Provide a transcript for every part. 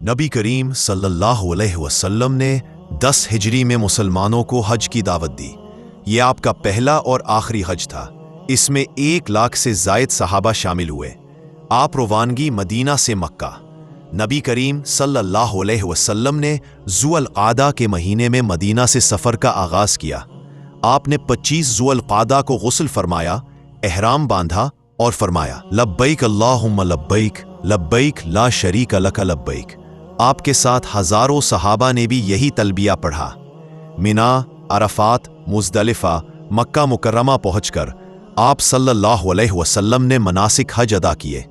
नबी करीम सल्लल्लाहु अलैहि वसल्लम ने 10 हिजरी में मुसलमानों को हज की दावत दी। ये आपका पहला और आखिरी हज था। इसमें 1 लाख से जायद सहाबा शामिल हुए। आप रवानगी मदीना से मक्का। नबी करीम सल्लल्लाहु अलैहि वसल्लम ने ज़ुल क़ादा के महीने में मदीना से सफ़र का आगाज़ किया। आपने 25 ज़ुल क़ादा को गुस्ल फरमाया, एहराम बांधा और फरमाया, लब्बैक अल्लाहुम्मा लब्बैक, लब्बैक ला शरीक लक लब्बैक। आपके साथ हज़ारों सहाबा ने भी यही तलबिया पढ़ा। मिना, अरफात, मुज़दलिफ़ा, मक्का मुकर्रमा पहुँचकर आप सल्लल्लाहु अलैहि वसल्लम ने मनासिक हज अदा किए।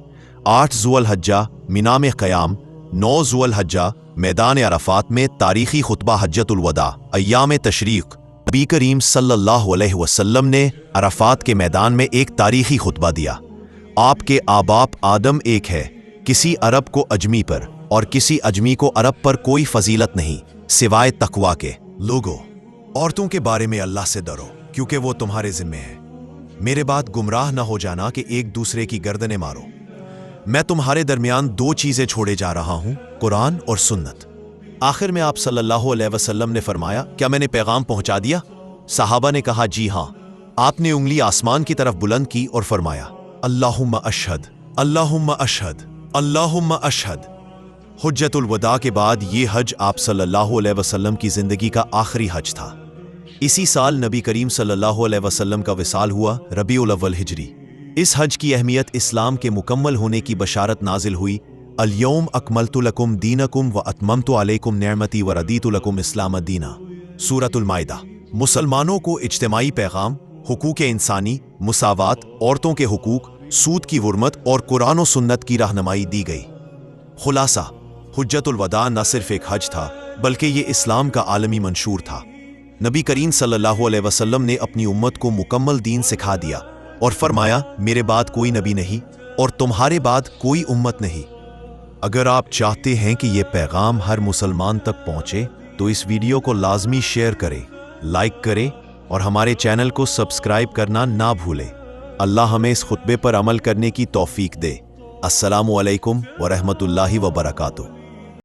8 ज़ुल हज्जा मिना में क़याम, 9 ज़ुल हज्जा मैदान अरफात में तारीख़ी खुतबा हज्जतुल वदा, अय्याम तशरीक़। नबी करीम सल्लल्लाहु अलैहि वसल्लम ने अरफात के मैदान में एक तारीख़ी खुतबा दिया। आपके आबाप आदम एक है, किसी अरब को अजमी पर और किसी अजमी को अरब पर कोई फजीलत नहीं सिवाय तकवा के। लोगों, औरतों के बारे में अल्लाह से डरो, क्योंकि वो तुम्हारे जिम्मे है। मेरे बाद गुमराह न हो जाना कि एक दूसरे की गर्दनें मारो। मैं तुम्हारे दरमियान 2 चीजें छोड़े जा रहा हूं, कुरान और सुन्नत। आखिर में आप सल्लल्लाहु अलैहि वसल्लम ने फरमाया, क्या मैंने पैगाम पहुंचा दिया? सहाबा ने कहा, जी हां। आपने उंगली आसमान की तरफ बुलंद की और फरमाया, अल्लाहुम्मा अशहद, अल्लाहुम्मा अशहद, अल्लाहुम्मा अशहद। हुज्जतुल वदा के बाद ये हज आप सल्लल्लाहु अलैहि वसल्लम की जिंदगी का आखिरी हज था। इसी साल नबी करीम सल्लल्लाहु अलैहि वसल्लम का विसाल हुआ, रबीउल अव्वल हिजरी। इस हज की अहमियत इस्लाम के मुकम्मल होने की बशारत नाजिल हुई। अल-यौम अकमलतु लकुम दीनकुम व अतममतु अलैकुम निअमती व रदीतु लकुम इस्लाम दीना। सूरतुल माइदा। मुसलमानों को इज्तिमाई पैगाम, हुकूक इंसानी, मुसावात, औरतों के हुकूक, सूद की हुर्मत और कुरान व सुन्नत की रहनुमाई दी गई। खुलासा, हुज्जतुल वदा न सिर्फ एक हज था, बल्कि ये इस्लाम का आलमी मंशूर था। नबी करीम सल्लल्लाहु अलैहि वसल्लम ने अपनी उम्मत को मुकम्मल दीन सिखा दिया और फरमाया, मेरे बाद कोई नबी नहीं और तुम्हारे बाद कोई उम्मत नहीं। अगर आप चाहते हैं कि ये पैगाम हर मुसलमान तक पहुंचे, तो इस वीडियो को लाजमी शेयर करें, लाइक करें और हमारे चैनल को सब्सक्राइब करना ना भूलें। अल्लाह हमें इस खुतबे पर अमल करने की तौफीक दे। अस्सलामु अलैकुम व रहमतुल्लाहि व बरकातुहू।